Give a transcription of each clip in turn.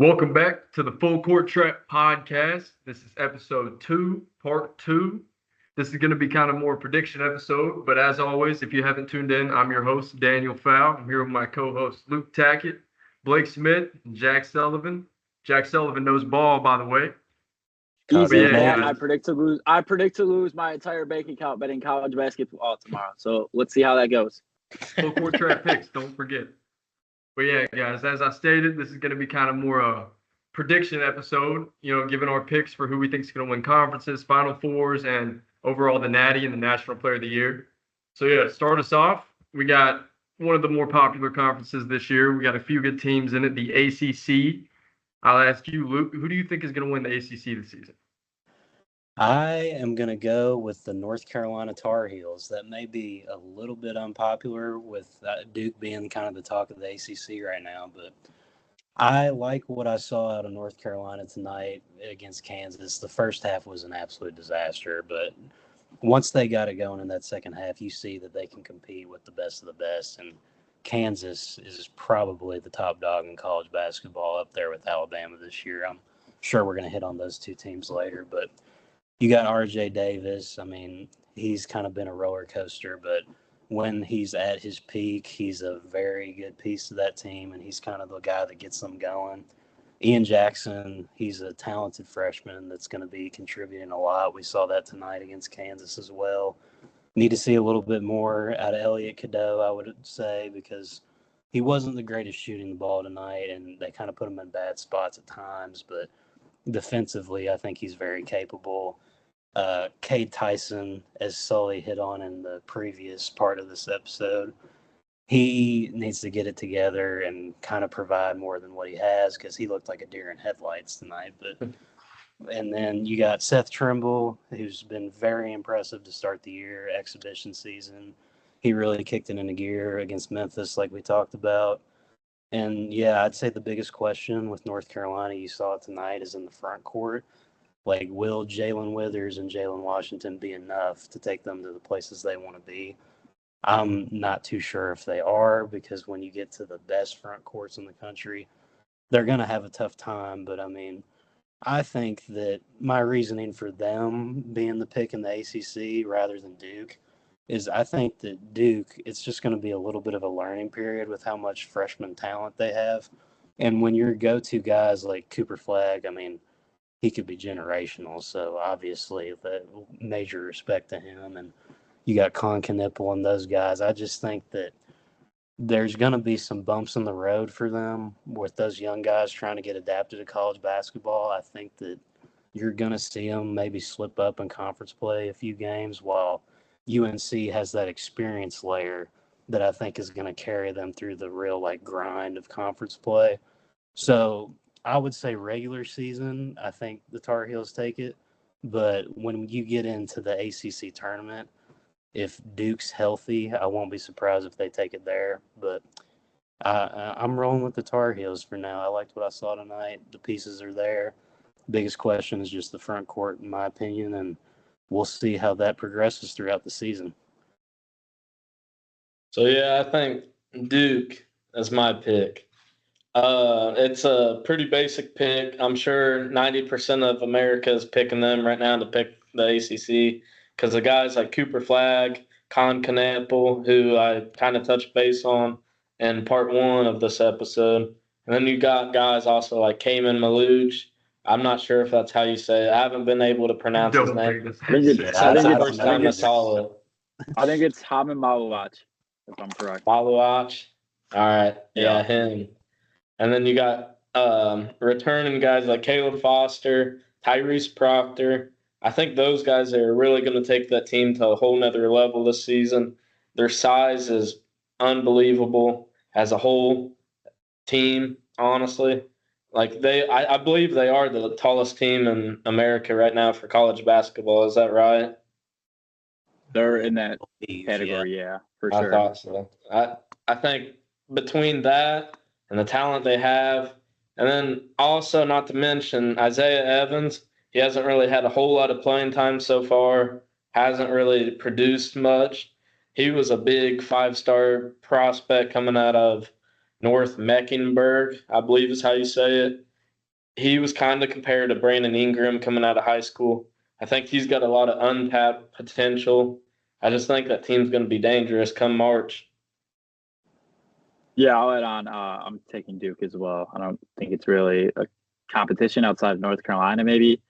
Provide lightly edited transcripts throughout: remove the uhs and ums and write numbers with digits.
Welcome back to the Full Court Trap podcast. This is episode 2, part 2. This is going to be kind of more prediction episode, but as always, if you haven't tuned in, I'm your host, Daniel Fowl. I'm here with my co-hosts, Luke Tackett, Blake Smith, and Jack Sullivan. Jack Sullivan knows ball, by the way. Easy. yeah, I predict to lose. I predict to lose my entire bank account betting college basketball tomorrow. So let's see how that goes. Full Court Trap picks, don't forget. But yeah, guys, as I stated, this is going to be kind of more a prediction episode, giving our picks for who we think is going to win conferences, Final Fours, and overall the Natty and the National Player of the Year. So yeah, to start us off, we got one of the more popular conferences this year. We got a few good teams in it, the ACC. I'll ask you, Luke, who do you think is going to win the ACC this season? I am going to go with the North Carolina Tar Heels. That may be a little bit unpopular with Duke being kind of the talk of the ACC right now, but I like what I saw out of North Carolina tonight against Kansas. The first half was an absolute disaster, but once they got it going in that second half, you see that they can compete with the best of the best, and Kansas is probably the top dog in college basketball up there with Alabama this year. I'm sure we're going to hit on those two teams later, but you got R.J. Davis. I mean, he's kind of been a roller coaster, but when he's at his peak, he's a very good piece of that team, and he's kind of the guy that gets them going. Ian Jackson, he's a talented freshman that's going to be contributing a lot. We saw that tonight against Kansas as well. Need to see a little bit more out of Elliot Cadeau, I would say, because he wasn't the greatest shooting the ball tonight, and they kind of put him in bad spots at times, but defensively, I think he's very capable. Cade Tyson, as Sully hit on in the previous part of this episode, he needs to get it together and kind of provide more than what he has because he looked like a deer in headlights tonight. And then you got Seth Trimble, who's been very impressive to start the year, exhibition season. He really kicked it into gear against Memphis like we talked about. And, yeah, I'd say the biggest question with North Carolina, you saw it tonight, is in the front court. Like, will Jalen Withers and Jalen Washington be enough to take them to the places they want to be? I'm not too sure if they are, because when you get to the best front courts in the country, they're going to have a tough time. But, I mean, I think that my reasoning for them being the pick in the ACC rather than Duke is I think that Duke, it's just going to be a little bit of a learning period with how much freshman talent they have. And when your go-to guys like Cooper Flagg, I mean, he could be generational. So obviously, the major respect to him. And you got Con Knipple and those guys. I just think that there's going to be some bumps in the road for them with those young guys trying to get adapted to college basketball. I think that you're going to see them maybe slip up in conference play a few games while UNC has that experience layer that I think is going to carry them through the real grind of conference play. So I would say regular season, I think the Tar Heels take it. But when you get into the ACC tournament, if Duke's healthy, I won't be surprised if they take it there. But I'm rolling with the Tar Heels for now. I liked what I saw tonight. The pieces are there. Biggest question is just the front court, in my opinion, and we'll see how that progresses throughout the season. So, yeah, I think Duke is my pick. It's a pretty basic pick. I'm sure 90% of America is picking them right now to pick the ACC because the guys like Cooper Flagg, Con Knipple, who I kind of touched base on in part 1 of this episode. And then you got guys also like Kaman Maluch. I'm not sure if that's how you say it. I haven't been able to pronounce his name. I think it's Haman Maluach, if I'm correct. Maluach. All right. Yeah, him. And then you got returning guys like Caleb Foster, Tyrese Proctor. I think those guys are really going to take that team to a whole nother level this season. Their size is unbelievable as a whole team, honestly. I believe they are the tallest team in America right now for college basketball. Is that right? They're in that category, yeah, for sure. I thought so. I think between that and the talent they have, and then also not to mention Isaiah Evans, he hasn't really had a whole lot of playing time so far, hasn't really produced much. He was a big 5-star prospect coming out of North Mecklenburg, I believe is how you say it. he was kind of compared to Brandon Ingram coming out of high school. I think he's got a lot of untapped potential. I just think that team's going to be dangerous come March. Yeah, I'll add on. I'm taking Duke as well. I don't think it's really a competition outside of North Carolina, maybe.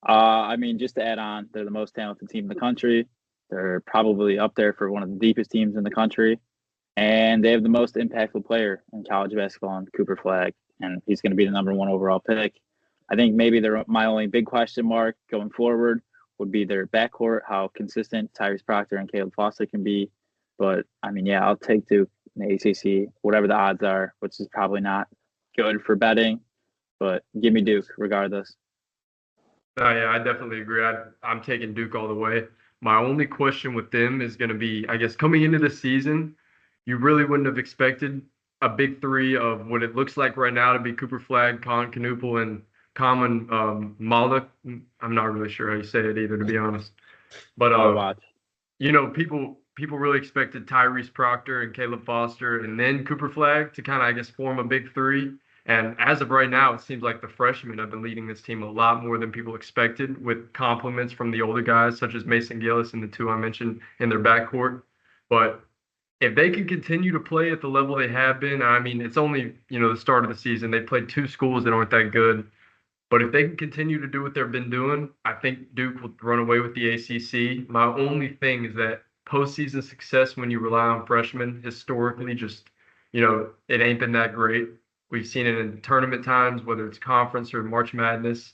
I mean, just to add on, they're the most talented team in the country. They're probably up there for one of the deepest teams in the country. And they have the most impactful player in college basketball in Cooper Flag. And he's going to be the number 1 overall pick. I think maybe my only big question mark going forward would be their backcourt, how consistent Tyrese Proctor and Caleb Foster can be. But, I mean, yeah, I'll take Duke in the ACC, whatever the odds are, which is probably not good for betting. But give me Duke regardless. Yeah, I definitely agree. I'm taking Duke all the way. My only question with them is going to be, I guess, coming into the season, you really wouldn't have expected a big three of what it looks like right now to be Cooper Flag, Colin Knuppel, and Common Malda. I'm not really sure how you say it either, to be honest. But people really expected Tyrese Proctor and Caleb Foster and then Cooper Flag to kind of, I guess, form a big three. And as of right now, it seems like the freshmen have been leading this team a lot more than people expected, with compliments from the older guys such as Mason Gillis and the 2 I mentioned in their backcourt. But if they can continue to play at the level they have been, I mean, it's only, the start of the season. They played 2 schools that aren't that good. But if they can continue to do what they've been doing, I think Duke will run away with the ACC. My only thing is that postseason success, when you rely on freshmen, historically just, it ain't been that great. We've seen it in tournament times, whether it's conference or March Madness.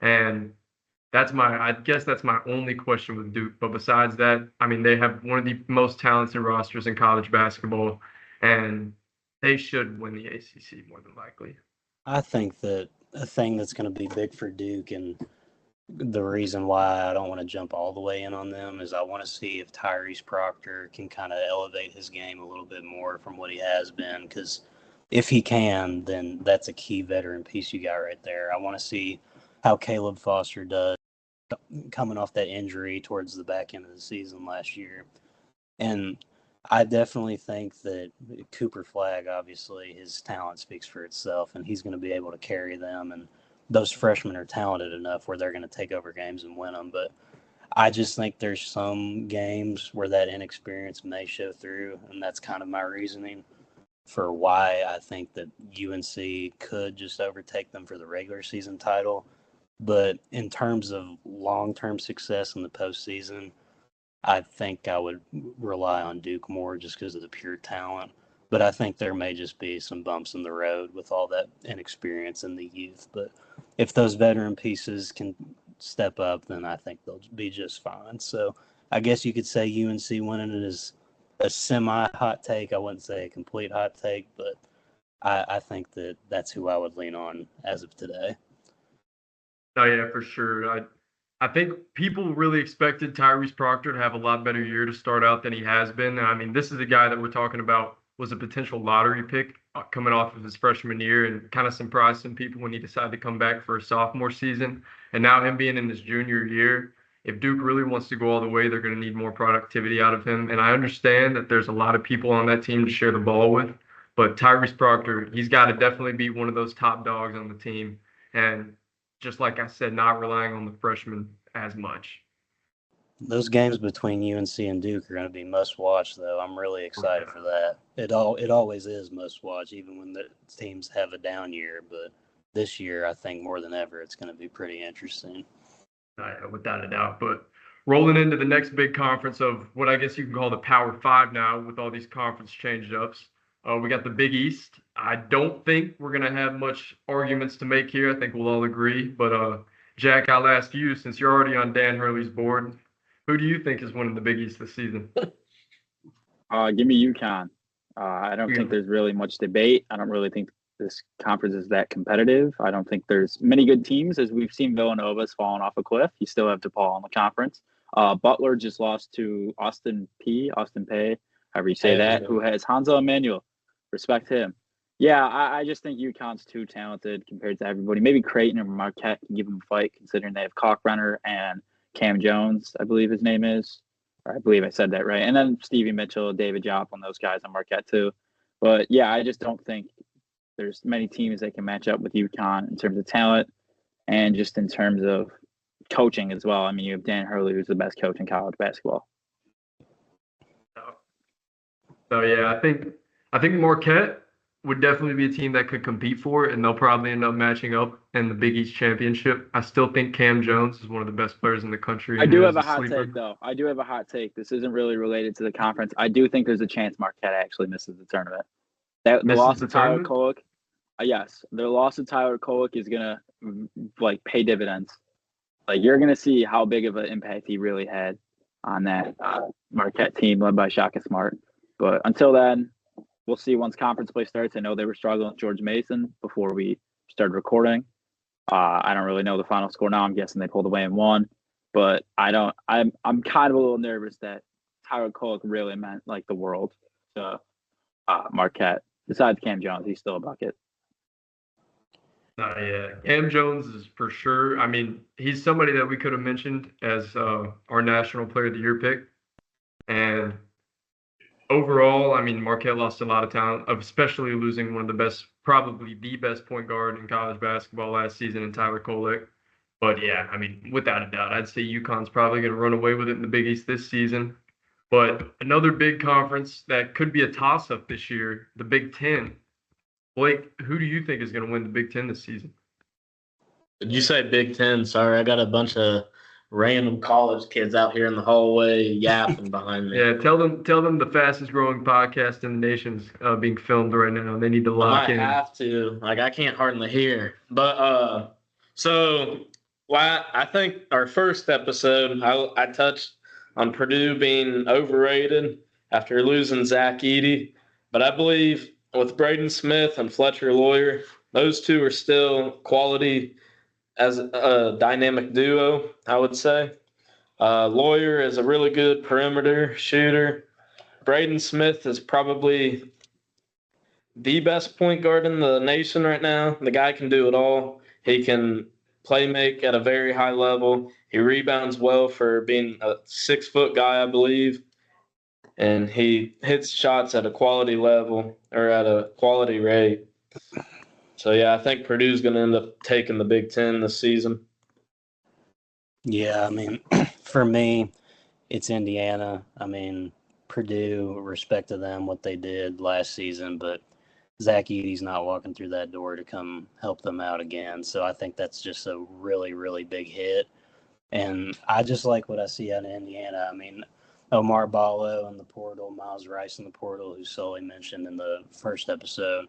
And I guess that's my only question with Duke. But besides that, I mean, they have one of the most talented rosters in college basketball, and they should win the ACC more than likely. I think that a thing that's going to be big for Duke, and the reason why I don't want to jump all the way in on them, is I want to see if Tyrese Proctor can kind of elevate his game a little bit more from what he has been, because if he can, then that's a key veteran piece you got right there. I want to see how Caleb Foster does coming off that injury towards the back end of the season last year. And I definitely think that Cooper Flag, obviously, his talent speaks for itself, and he's going to be able to carry them. And those freshmen are talented enough where they're going to take over games and win them. But I just think there's some games where that inexperience may show through, and that's kind of my reasoning for why I think that UNC could just overtake them for the regular season title. But in terms of long-term success in the postseason, I think I would rely on Duke more just because of the pure talent. But I think there may just be some bumps in the road with all that inexperience in the youth. But if those veteran pieces can step up, then I think they'll be just fine. So I guess you could say UNC winning it is a semi-hot take. I wouldn't say a complete hot take, but I think that's who I would lean on as of today. Oh, yeah, for sure. I think people really expected Tyrese Proctor to have a lot better year to start out than he has been. I mean, this is a guy that we're talking about was a potential lottery pick coming off of his freshman year, and kind of surprised some people when he decided to come back for a sophomore season. And now him being in his junior year, if Duke really wants to go all the way, they're going to need more productivity out of him. And I understand that there's a lot of people on that team to share the ball with, but Tyrese Proctor, he's got to definitely be one of those top dogs on the team. And just like I said, not relying on the freshmen as much. Those games between UNC and Duke are going to be must watch, though. I'm really excited for that. It always is must watch, even when the teams have a down year. But this year, I think more than ever, it's going to be pretty interesting. Without a doubt. But rolling into the next big conference of what I guess you can call the Power Five now, with all these conference change-ups. We got the Big East. I don't think we're going to have much arguments to make here. I think we'll all agree. But, Jack, I'll ask you, since you're already on Dan Hurley's board, who do you think is winning the Big East this season? Give me UConn. I don't think there's really much debate. I don't really think this conference is that competitive. I don't think there's many good teams. As we've seen, Villanova's fallen off a cliff. You still have DePaul in the conference. Butler just lost to Austin Peay, however you say that, who has Hanzo Emmanuel. Respect him. Yeah, I just think UConn's too talented compared to everybody. Maybe Creighton or Marquette can give them a fight, considering they have Kalkbrenner and Cam Jones, I believe his name is. Or I believe I said that right. And then Stevie Mitchell, David Joplin, those guys on Marquette too. But yeah, I just don't think there's many teams that can match up with UConn in terms of talent. and just in terms of coaching as well. I mean, you have Dan Hurley, who's the best coach in college basketball. So yeah, I think Marquette would definitely be a team that could compete for it, and they'll probably end up matching up in the Big East championship. I still think Cam Jones is one of the best players in the country. I do have a as hot sleeper. take, though. I do have a hot take. This isn't really related to the conference. I do think there's a chance Marquette actually misses the tournament. The Misses loss the of Tyler tournament? Kolek, yes, the loss of Tyler Kolek is gonna pay dividends. Like, you're gonna see how big of an impact he really had on that Marquette team led by Shaka Smart. But until then, we'll see once conference play starts. I know they were struggling with George Mason before we started recording. I don't really know the final score now. I'm guessing they pulled away and won, but I'm kind of a little nervous that Tyler Kolek really meant like the world to Marquette. Besides Cam Jones, he's still a bucket. Yeah, Cam Jones is for sure. I mean, he's somebody that we could have mentioned as our National Player of the Year pick. And overall, I mean, Marquette lost a lot of talent, especially losing one of the best, probably the best point guard in college basketball last season in Tyler Kolek. But yeah, I mean, without a doubt, I'd say UConn's probably going to run away with it in the Big East this season. But another big conference that could be a toss-up this year, the Big Ten. Blake, who do you think is going to win the Big Ten this season? Did you say Big Ten? Sorry, I got a bunch of random college kids out here in the hallway yapping behind me. Yeah, tell them the fastest growing podcast in the nation's being filmed right now. They need to lock in. I might have to. Like, I can't hardly hear. But I think our first episode, I touched on Purdue being overrated after losing Zach Edey. But I believe with Braden Smith and Fletcher Lawyer, those two are still quality as a dynamic duo, I would say. Lawyer is a really good perimeter shooter. Braden Smith is probably the best point guard in the nation right now. The guy can do it all. He can play make at a very high level. He rebounds well for being a 6-foot guy, I believe. And he hits shots at a quality level or at a quality rate. So, yeah, I think Purdue's going to end up taking the Big Ten this season. Yeah, I mean, for me, it's Indiana. I mean, Purdue, respect to them, what they did last season, but Zach Edey's not walking through that door to come help them out again. So I think that's just a really, really big hit. And I just like what I see out of Indiana. I mean, Omar Ballo in the portal, Miles Rice in the portal, who Sully mentioned in the first episode.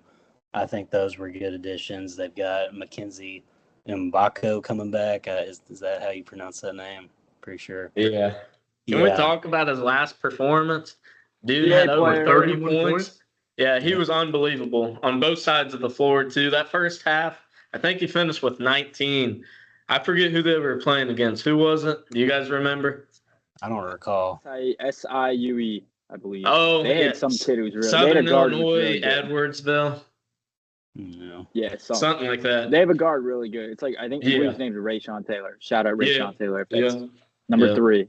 I think those were good additions. They've got Mackenzie Mbako coming back. Is that how you pronounce that name? Pretty sure. Yeah. Can we talk about his last performance? Dude had over 30 points. Yeah, he was unbelievable on both sides of the floor, too. That first half, I think he finished with 19. I forget who they were playing against. Who was it? Do you guys remember? I don't recall. SIUE, I believe. Oh, they had some kid who's really Southern Illinois, Edwardsville. No. Yeah, something like that. They have a guard really good. It's like, I think his name is Rayshon Taylor. Shout out Rayshon Taylor. Number 3.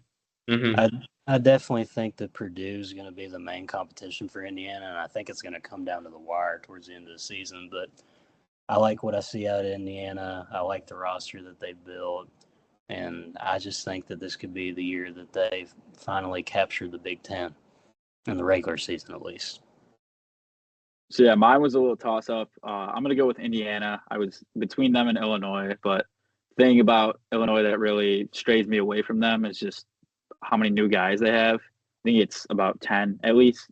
Mm-hmm. I definitely think that Purdue is going to be the main competition for Indiana, and I think it's going to come down to the wire towards the end of the season. But I like what I see out of Indiana. I like the roster that they've built, and I just think that this could be the year that they finally capture the Big Ten in the regular season, at least. So, yeah, mine was a little toss-up. I'm going to go with Indiana. I was between them and Illinois, but the thing about Illinois that really strays me away from them is just how many new guys they have. I think it's about 10, at least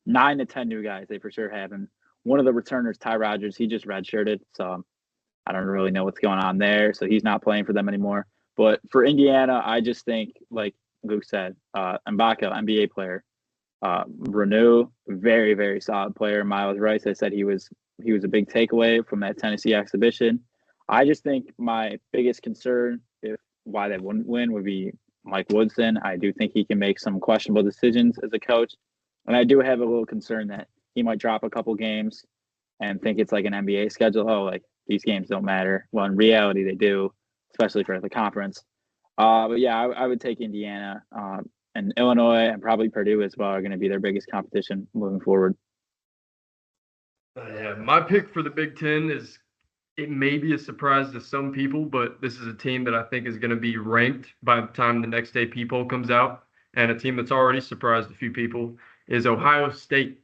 9 to 10 new guys they for sure have. And one of the returners, Ty Rodgers, he just redshirted, so I don't really know what's going on there. So he's not playing for them anymore. But for Indiana, I just think, like Luke said, Mbaka, NBA player. Renew, very, very solid player. Miles Rice, I said he was a big takeaway from that Tennessee exhibition. I just think my biggest concern, if why they wouldn't win, would be Mike Woodson. I do think he can make some questionable decisions as a coach. And I do have a little concern that he might drop a couple games and think it's like an NBA schedule. Oh, like these games don't matter. Well, in reality, they do, especially for the conference. But yeah, I would take Indiana. And Illinois and probably Purdue as well are going to be their biggest competition moving forward. Yeah, my pick for the Big Ten is it may be a surprise to some people, but this is a team that I think is going to be ranked by the time the next AP poll comes out. And a team that's already surprised a few people is Ohio State.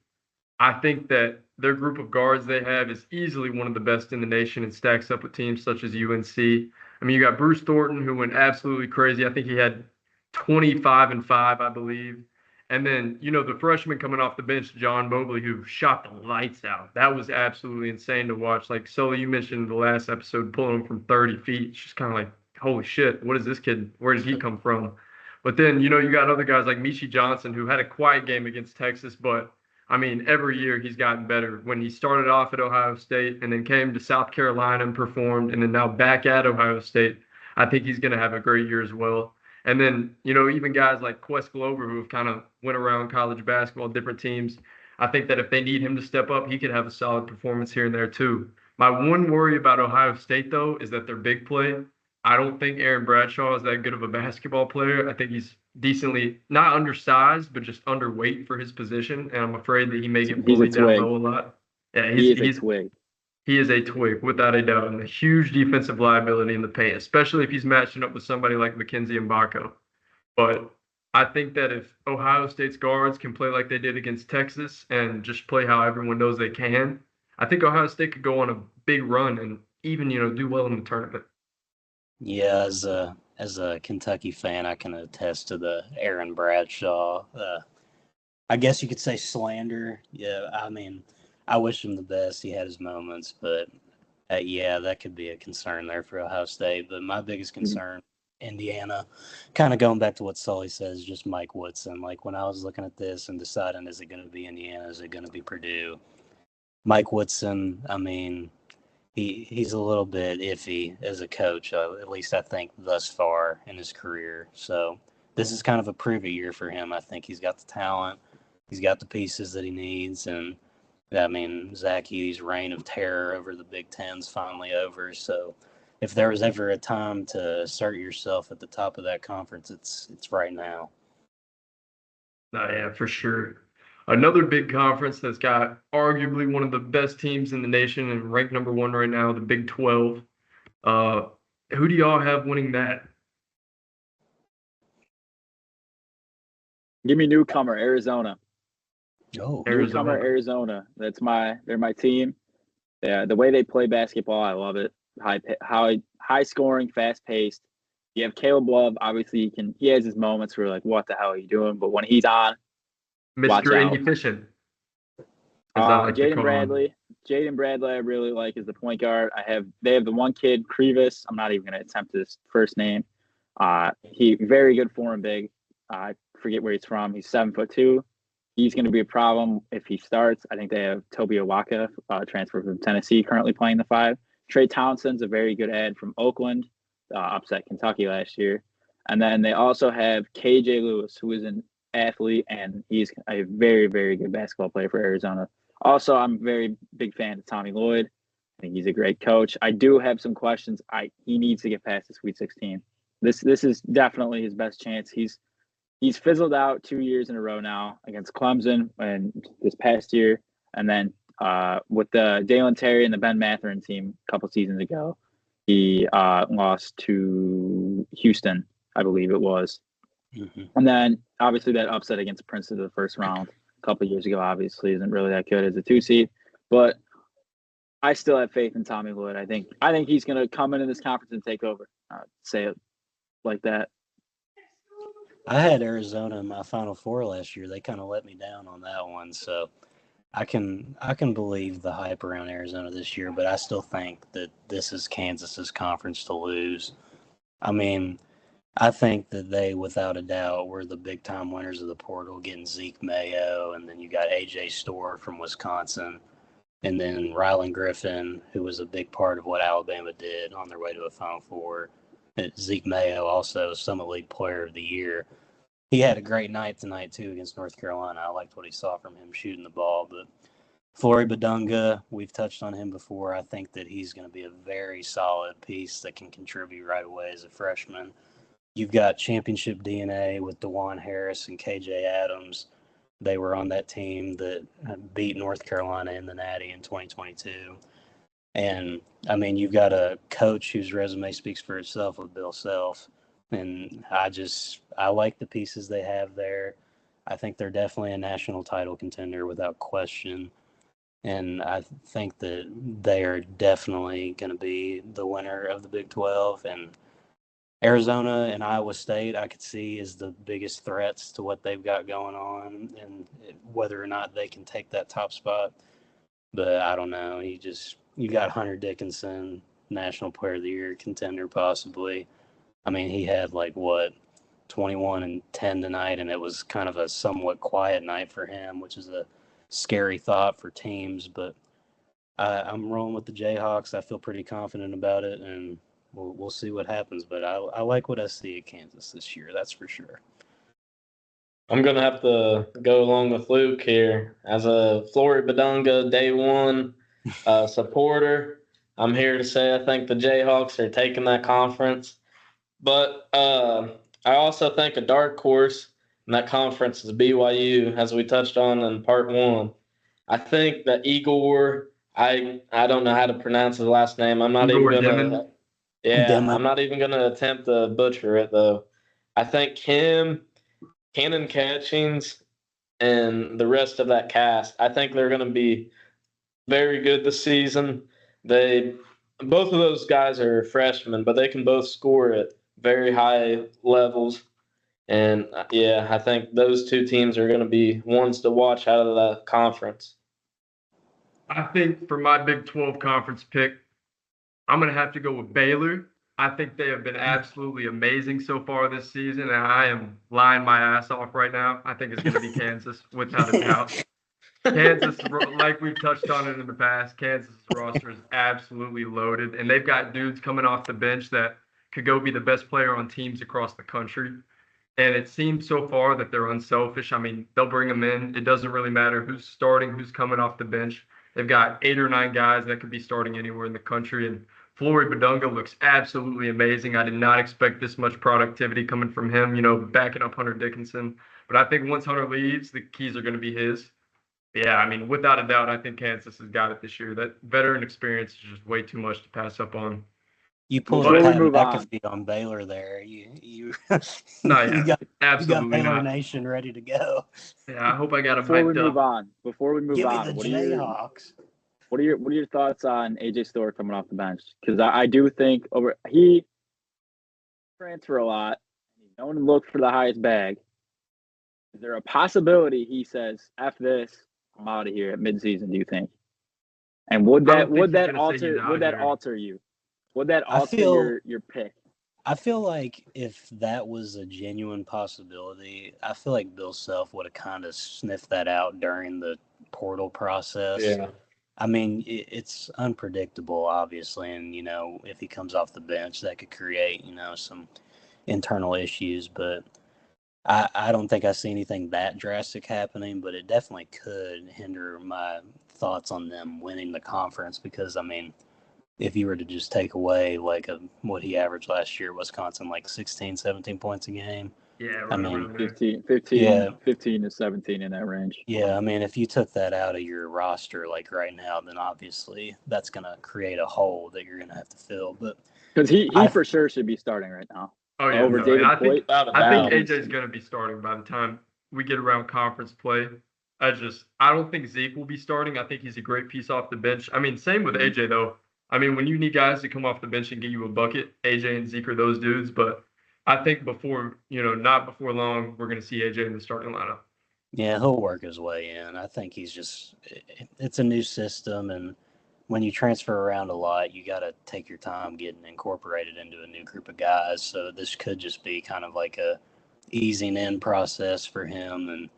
I think that their group of guards they have is easily one of the best in the nation and stacks up with teams such as UNC. I mean, you got Bruce Thornton, who went absolutely crazy. I think he had 25 and 5, I believe. And then, the freshman coming off the bench, John Mobley, who shot the lights out. That was absolutely insane to watch. Like, Sully, you mentioned in the last episode, pulling him from 30 feet. It's just kind of like, holy shit, what is this kid? Where did he come from? But then, you got other guys like Michi Johnson, who had a quiet game against Texas, but I mean, every year he's gotten better. When he started off at Ohio State and then came to South Carolina and performed, and then now back at Ohio State, I think he's going to have a great year as well. And then, even guys like Quest Glover, who have kind of went around college basketball, different teams, I think that if they need him to step up, he could have a solid performance here and there too. My one worry about Ohio State, though, is that their big play. I don't think Aaron Bradshaw is that good of a basketball player. I think he's decently, not undersized, but just underweight for his position. And I'm afraid that he may get bullied down low a lot. Yeah, he's a twig. He is a twig, without a doubt, and a huge defensive liability in the paint, especially if he's matching up with somebody like Mackenzie Mbako. But I think that if Ohio State's guards can play like they did against Texas and just play how everyone knows they can, I think Ohio State could go on a big run and even, do well in the tournament. Yeah, as a Kentucky fan, I can attest to the Aaron Bradshaw. I guess you could say slander. Yeah, I mean, I wish him the best. He had his moments, but yeah, that could be a concern there for Ohio State. But my biggest concern, Indiana, kind of going back to what Sully says, just Mike Woodson. Like when I was looking at this and deciding, is it going to be Indiana? Is it going to be Purdue? Mike Woodson, I mean, he's a little bit iffy as a coach, at least I think thus far in his career. So this is kind of a prove it year for him. I think he's got the talent. He's got the pieces that he needs. And, I mean, Zach Edey's reign of terror over the Big Ten's finally over. So if there was ever a time to assert yourself at the top of that conference, it's right now. Yeah, for sure. Another big conference that's got arguably one of the best teams in the nation and ranked number 1 right now, the Big 12. Who do y'all have winning that? Give me newcomer, Arizona. Oh, newcomer, Arizona. They're my team. Yeah, the way they play basketball, I love it. High scoring, fast paced. You have Caleb Love. Obviously, he has his moments where like, what the hell are you doing? But when he's on, Mr. Inefficient. Jaden Bradley. Jaden Bradley, I really like as the point guard. They have the one kid, Krivas. I'm not even going to attempt his first name. He very good form big. I forget where he's from. He's 7'2". He's going to be a problem if he starts. I think they have Toby Owaka, transfer from Tennessee, currently playing the 5. Trey Townsend's a very good ad from Oakland, upset Kentucky last year. And then they also have KJ Lewis, who is an athlete, and he's a very, very good basketball player for Arizona. Also, I'm a very big fan of Tommy Lloyd. I think he's a great coach. I do have some questions. He needs to get past the Sweet 16. This is definitely his best chance. He's fizzled out 2 years in a row now against Clemson and this past year, and then with the Dalen Terry and the Ben Mathurin team a couple seasons ago, he lost to Houston, I believe it was. Mm-hmm. And then obviously that upset against Princeton in the first round a couple of years ago obviously isn't really that good as a 2 seed, but I still have faith in Tommy Lloyd. I think he's going to come into this conference and take over. Say it like that. I had Arizona in my Final Four last year. They kind of let me down on that one, so I can believe the hype around Arizona this year, but I still think that this is Kansas's conference to lose. I mean, I think that they, without a doubt, were the big-time winners of the portal, getting Zeke Mayo, and then you got A.J. Storr from Wisconsin, and then Rylan Griffin, who was a big part of what Alabama did on their way to a Final Four. Zeke Mayo, also Summit League Player of the Year. He had a great night tonight, too, against North Carolina. I liked what he saw from him shooting the ball. But Flory Badunga, we've touched on him before. I think that he's going to be a very solid piece that can contribute right away as a freshman. You've got championship DNA with DeJuan Harris and KJ Adams. They were on that team that beat North Carolina in the Natty in 2022. And, I mean, you've got a coach whose resume speaks for itself with Bill Self. And I like the pieces they have there. I think they're definitely a national title contender without question. And I think that they are definitely going to be the winner of the Big 12. And Arizona and Iowa State, I could see as the biggest threats to what they've got going on and whether or not they can take that top spot. But I don't know. You got Hunter Dickinson, National Player of the Year contender possibly. I mean, he had 21 and 10 tonight, and it was kind of a somewhat quiet night for him, which is a scary thought for teams. But I'm rolling with the Jayhawks. I feel pretty confident about it, and we'll see what happens. But I like what I see at Kansas this year. That's for sure. I'm going to have to go along with Luke here. As a Flory Badunga Day One supporter, I'm here to say I think the Jayhawks are taking that conference. But I also think a dark horse in that conference is BYU, as we touched on in part one. I think that Igor, I don't know how to pronounce his last name. I'm not even going to. Yeah, I'm not even going to attempt to butcher it, though. I think him, Cannon Catchings, and the rest of that cast, I think they're going to be very good this season. Both of those guys are freshmen, but they can both score at very high levels. And, I think those two teams are going to be ones to watch out of the conference. I think for my Big 12 conference pick, I'm going to have to go with Baylor. I think they have been absolutely amazing so far this season, and I am lying my ass off right now. I think it's going to be Kansas, without a doubt. Kansas, like we've touched on it in the past, Kansas' roster is absolutely loaded, and they've got dudes coming off the bench that could go be the best player on teams across the country. And it seems so far that they're unselfish. I mean, they'll bring them in. It doesn't really matter who's starting, who's coming off the bench. They've got 8 or 9 guys that could be starting anywhere in the country. And Flory Badunga looks absolutely amazing. I did not expect this much productivity coming from him, backing up Hunter Dickinson. But I think once Hunter leaves, the keys are going to be his. Yeah, I mean, without a doubt, I think Kansas has got it this year. That veteran experience is just way too much to pass up on. You pulled a Pat McAfee on Baylor there. You got Baylor not. Nation ready to go. Yeah, I hope I got him Before we hyped move up. on, what Jayhawks. What are your thoughts on AJ Storr coming off the bench? Because I do think he transfer a lot. He's known to look for the highest bag. Is there a possibility he says, "F this, I'm out of here" at midseason? Do you think? And would that alter you? Would that alter your pick? I feel like if that was a genuine possibility, I feel like Bill Self would have kind of sniffed that out during the portal process. Yeah. I mean, it's unpredictable, obviously, and if he comes off the bench, that could create some internal issues. But I don't think I see anything that drastic happening, but it definitely could hinder my thoughts on them winning the conference because, I mean, if you were to just take away what he averaged last year at Wisconsin, 16, 17 points a game. Yeah, I mean, 15 to 17 in that range. Yeah, I mean, if you took that out of your roster right now, then obviously that's going to create a hole that you're going to have to fill. But because he for sure should be starting right now. Oh yeah, over David I think Coit. AJ's going to be starting by the time we get around conference play. I don't think Zeke will be starting. I think he's a great piece off the bench. I mean, same with AJ though. I mean, when you need guys to come off the bench and get you a bucket, AJ and Zeke are those dudes. But I think not before long, we're going to see AJ in the starting lineup. Yeah, he'll work his way in. I think it's a new system. And when you transfer around a lot, you got to take your time getting incorporated into a new group of guys. So this could just be kind of like a easing in process for him. And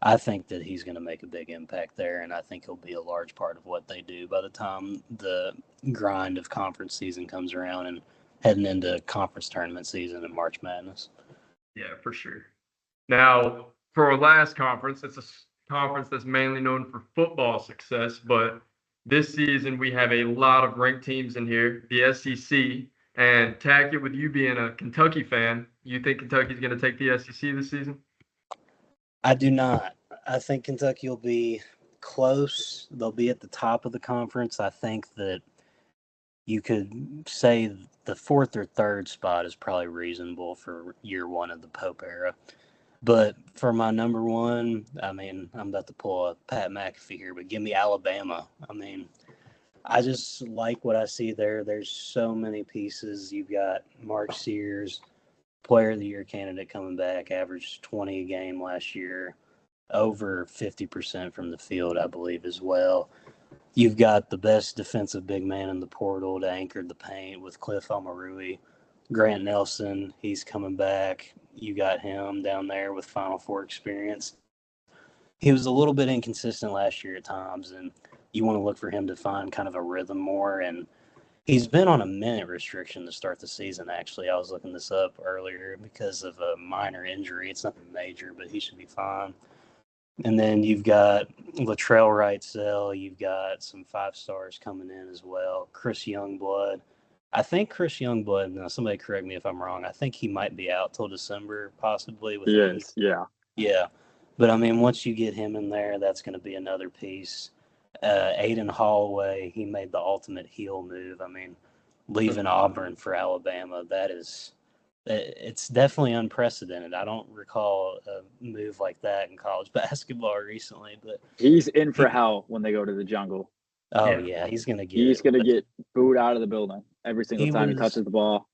I think that he's going to make a big impact there, and I think he'll be a large part of what they do by the time the grind of conference season comes around and heading into conference tournament season and March Madness. Yeah, for sure. Now, for our last conference, it's a conference that's mainly known for football success, but this season we have a lot of ranked teams in here, the SEC, and tack it with you being a Kentucky fan. You think Kentucky's going to take the SEC this season? I do not. I think Kentucky will be close. They'll be at the top of the conference. I think that you could say the fourth or third spot is probably reasonable for year one of the Pope era. But for my number one, I mean, I'm about to pull a Pat McAfee here, but give me Alabama. I mean, I just like what I see there. There's so many pieces. You've got Mark Sears, Player of the Year candidate, coming back, averaged 20 a game last year, over 50% from the field, I believe, as well. You've got the best defensive big man in the portal to anchor the paint with Cliff Omarui. Grant Nelson, he's coming back. You got him down there with Final Four experience. He was a little bit inconsistent last year at times, and you want to look for him to find kind of a rhythm more. And he's been on a minute restriction to start the season, actually. I was looking this up earlier because of a minor injury. It's nothing major, but he should be fine. And then you've got Latrell Wrightsell. You've got some 5 stars coming in as well. Chris Youngblood. I think Chris Youngblood, now somebody correct me if I'm wrong, I think he might be out till December, possibly. With Yes, yeah. Yeah. But, I mean, once you get him in there, that's going to be another piece. Aiden Holloway, he made the ultimate heel move. I mean, leaving Auburn for Alabama, it's definitely unprecedented. I don't recall a move like that in college basketball recently, but He's in for hell when they go to the jungle. oh yeah, he's gonna He's get going to get booed out of the building every single time he touches the ball.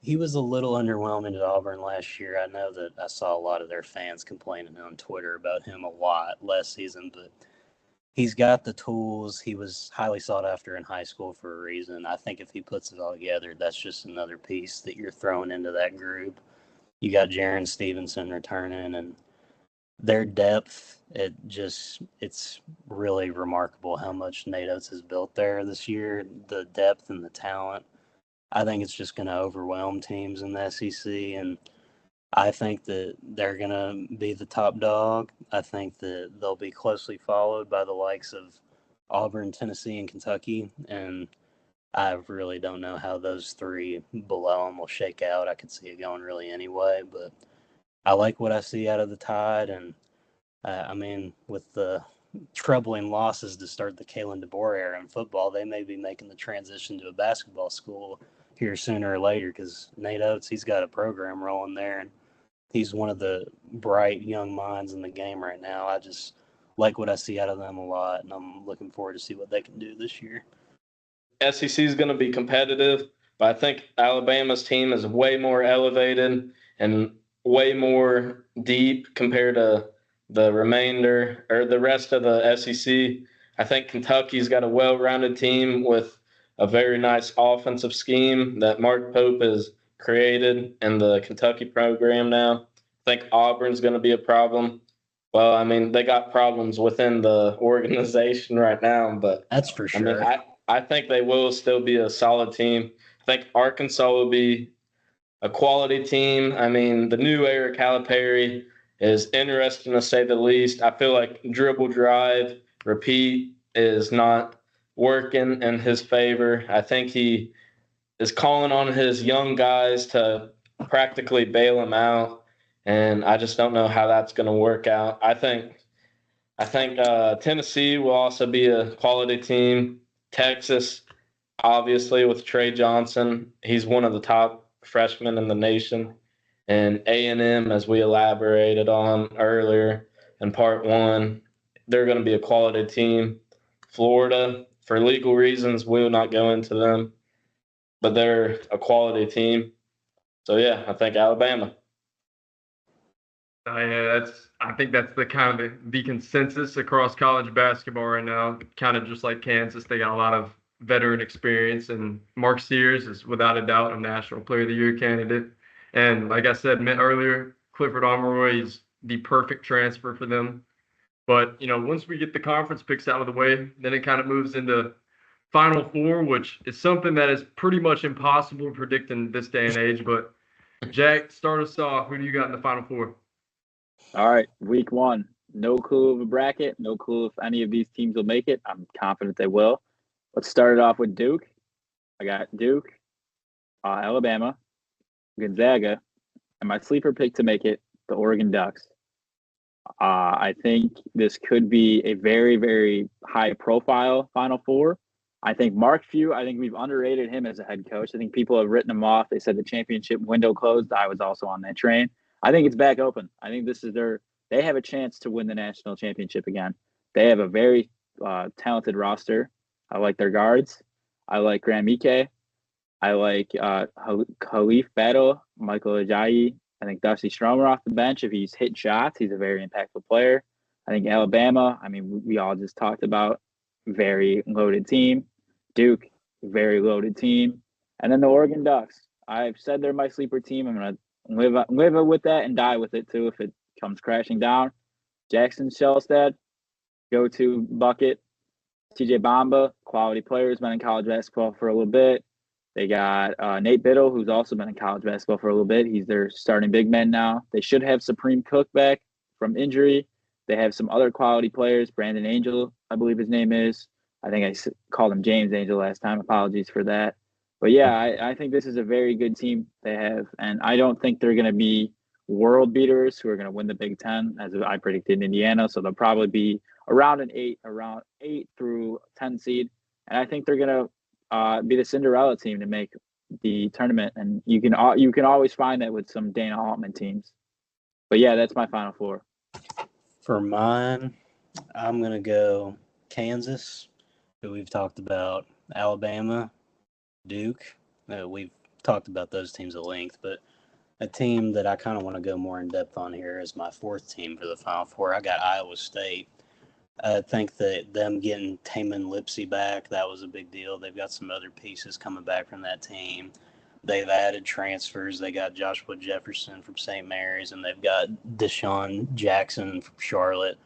he was a little underwhelming at Auburn last year. I know that I saw a lot of their fans complaining on Twitter about him a lot last season, but he's got the tools. He was highly sought after in high school for a reason. I think if he puts it all together, that's just another piece that you're throwing into that group. You got Jaron Stevenson returning, and their depth, it's really remarkable how much Nate Oates has built there this year. The depth and the talent. I think it's just going to overwhelm teams in the SEC, and I think that they're going to be the top dog. I think that they'll be closely followed by the likes of Auburn, Tennessee, and Kentucky, and I really don't know how those three below them will shake out. I could see it going really anyway, but I like what I see out of the Tide, and I mean, with the troubling losses to start the Kalen DeBoer era in football, they may be making the transition to a basketball school here sooner or later because Nate Oates, he's got a program rolling there, and he's one of the bright young minds in the game right now. I just like what I see out of them a lot, and I'm looking forward to see what they can do this year. SEC is going to be competitive, but I think Alabama's team is way more elevated and way more deep compared to the remainder or the rest of the SEC. I think Kentucky's got a well-rounded team with a very nice offensive scheme that Mark Pope has created in the Kentucky program now. I think Auburn's going to be a problem. Well, I mean, they got problems within the organization right now, but that's for sure. I mean, I think they will still be a solid team. I think Arkansas will be a quality team. I mean, the new Eric Calipari is interesting to say the least. I feel like dribble, drive, repeat is not working in his favor. I think he is calling on his young guys to practically bail him out, and I just don't know how that's going to work out. I think Tennessee will also be a quality team. Texas, obviously, with Trey Johnson, he's one of the top freshmen in the nation. And A&M, as we elaborated on earlier in part one, they're going to be a quality team. Florida, for legal reasons, we will not go into them, but they're a quality team. So, yeah, I think Alabama. Yeah, I think that's the kind of the consensus across college basketball right now. Kind of just like Kansas, they got a lot of veteran experience, and Mark Sears is without a doubt a National Player of the Year candidate. And like I said earlier, Clifford Omeroy is the perfect transfer for them. But once we get the conference picks out of the way, then it kind of moves into Final Four, which is something that is pretty much impossible to predict in this day and age. But Jack, start us off. Who do you got in the Final Four? All right, week one. No clue of a bracket. No clue if any of these teams will make it. I'm confident they will. Let's start it off with Duke. I got Duke, Alabama, Gonzaga, and my sleeper pick to make it, the Oregon Ducks. I think this could be a very, very high-profile Final Four. I think Mark Few, I think we've underrated him as a head coach. I think people have written him off. They said the championship window closed. I was also on that train. I think it's back open. I think this is they have a chance to win the national championship again. They have a very talented roster. I like their guards. I like Graham Ike. I like Khalif Battle, Michael Ajayi. I think Dusty Stromer off the bench. If he's hitting shots, he's a very impactful player. I think Alabama, I mean, we all just talked about very loaded team. Duke, very loaded team. And then the Oregon Ducks. I've said they're my sleeper team. I'm going to live with that and die with it, too, if it comes crashing down. Jackson Shellstead, go-to bucket. TJ Bamba, quality player, has been in college basketball for a little bit. They got Nate Biddle, who's also been in college basketball for a little bit. He's their starting big man now. They should have Supreme Cook back from injury. They have some other quality players. Brandon Angel, I believe his name is. I think I called him James Angel last time. Apologies for that. But, yeah, I think this is a very good team they have. And I don't think they're going to be world beaters who are going to win the Big Ten, as I predicted in Indiana. So they'll probably be around 8 through 10 seed. And I think they're going to be the Cinderella team to make the tournament. And you can always find that with some Dana Altman teams. But, yeah, that's my Final Four. For mine, I'm going to go Kansas, who we've talked about, Alabama, Duke. We've talked about those teams at length, but a team that I kind of want to go more in depth on here is my fourth team for the Final Four. I got Iowa State. I think that them getting Taman Lipsey back, that was a big deal. They've got some other pieces coming back from that team. They've added transfers. They got Joshua Jefferson from St. Mary's, and they've got Deshaun Jackson from Charlotte.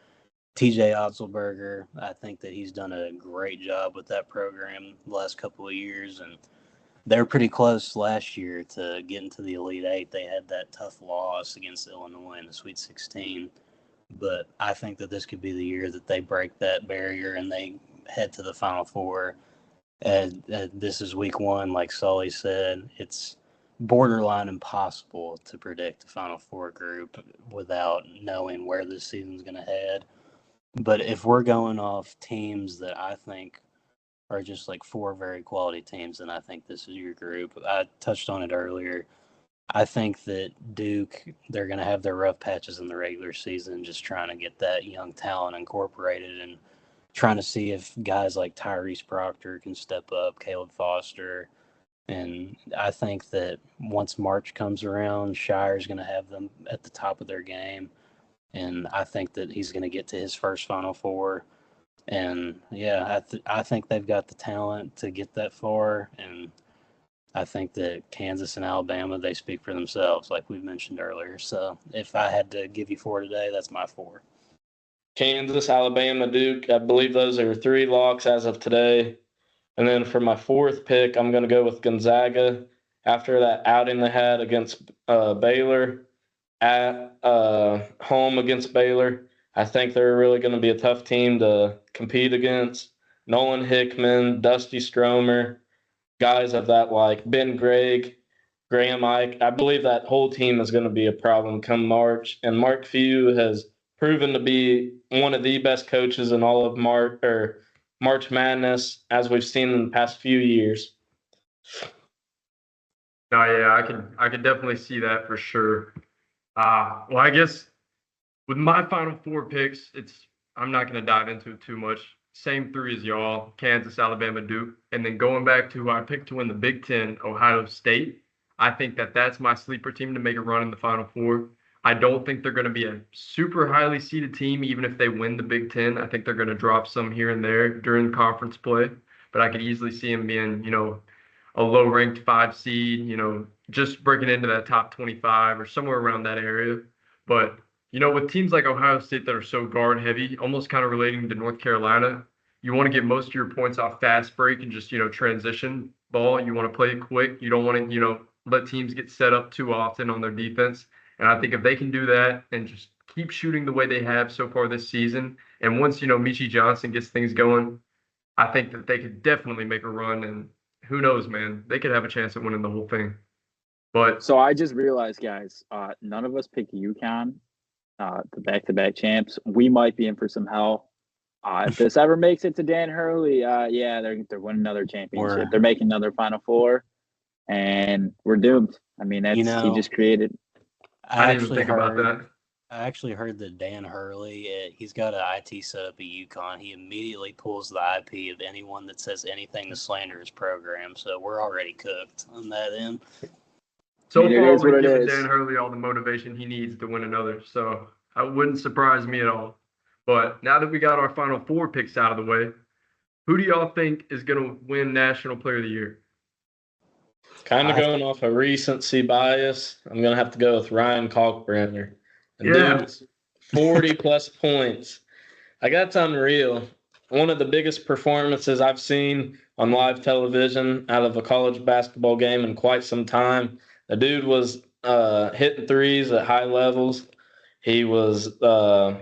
TJ Otzelberger, I think that he's done a great job with that program the last couple of years, and they were pretty close last year to getting to the Elite Eight. They had that tough loss against Illinois in the Sweet 16. But I think that this could be the year that they break that barrier and they head to the Final Four. This is week one, like Sully said. It's borderline impossible to predict the Final Four group without knowing where this season's going to head. But if we're going off teams that I think are just like four very quality teams, then I think this is your group. I touched on it earlier. I think that Duke, they're going to have their rough patches in the regular season, just trying to get that young talent incorporated and trying to see if guys like Tyrese Proctor can step up, Caleb Foster. And I think that once March comes around, Shire's going to have them at the top of their game. And I think that he's going to get to his first Final Four. And, yeah, I think they've got the talent to get that far. And I think that Kansas and Alabama, they speak for themselves, like we've mentioned earlier. So if I had to give you four today, that's my four. Kansas, Alabama, Duke. I believe those are three locks as of today. And then for my fourth pick, I'm going to go with Gonzaga. After that outing they had against Baylor, at home against Baylor, I think they're really going to be a tough team to compete against. Nolan Hickman, Dusty Stromer, guys of that like Ben Gregg, Graham Ike. I believe that whole team is going to be a problem come March. And Mark Few has proven to be one of the best coaches in all of March Madness, as we've seen in the past few years. No, yeah, I can definitely see that for sure. Well, I guess with my final four picks, I'm not going to dive into it too much. Same three as y'all, Kansas, Alabama, Duke. And then going back to who I picked to win the Big Ten, Ohio State. I think that that's my sleeper team to make a run in the Final Four. I don't think they're going to be a super highly seeded team, even if they win the Big Ten. I think they're going to drop some here and there during conference play. But I could easily see them being, a low-ranked 5 seed, just breaking into that top 25 or somewhere around that area. But, with teams like Ohio State that are so guard-heavy, almost kind of relating to North Carolina, you want to get most of your points off fast break and just, transition ball. You want to play it quick. You don't want to, let teams get set up too often on their defense. And I think if they can do that and just keep shooting the way they have so far this season, and once, Michie Johnson gets things going, I think that they could definitely make a run. And who knows, man, they could have a chance at winning the whole thing. But so I just realized, guys, none of us picked UConn, the back-to-back champs. We might be in for some hell. If this ever makes it to Dan Hurley, yeah, they're winning another championship. They're making another Final Four, and we're doomed. I mean, he just created. I didn't even think about that. I actually heard that Dan Hurley, he's got an IT set up at UConn. He immediately pulls the IP of anyone that says anything to slander his program. So we're already cooked on that end. So far, we've given Dan Hurley all the motivation he needs to win another. So it wouldn't surprise me at all. But now that we got our Final Four picks out of the way, who do y'all think is going to win National Player of the Year? Kind of going off a recency bias, I'm going to have to go with Ryan Kalkbrenner. Dude's 40-plus points. That's unreal. One of the biggest performances I've seen on live television out of a college basketball game in quite some time. The dude was hitting threes at high levels. He was going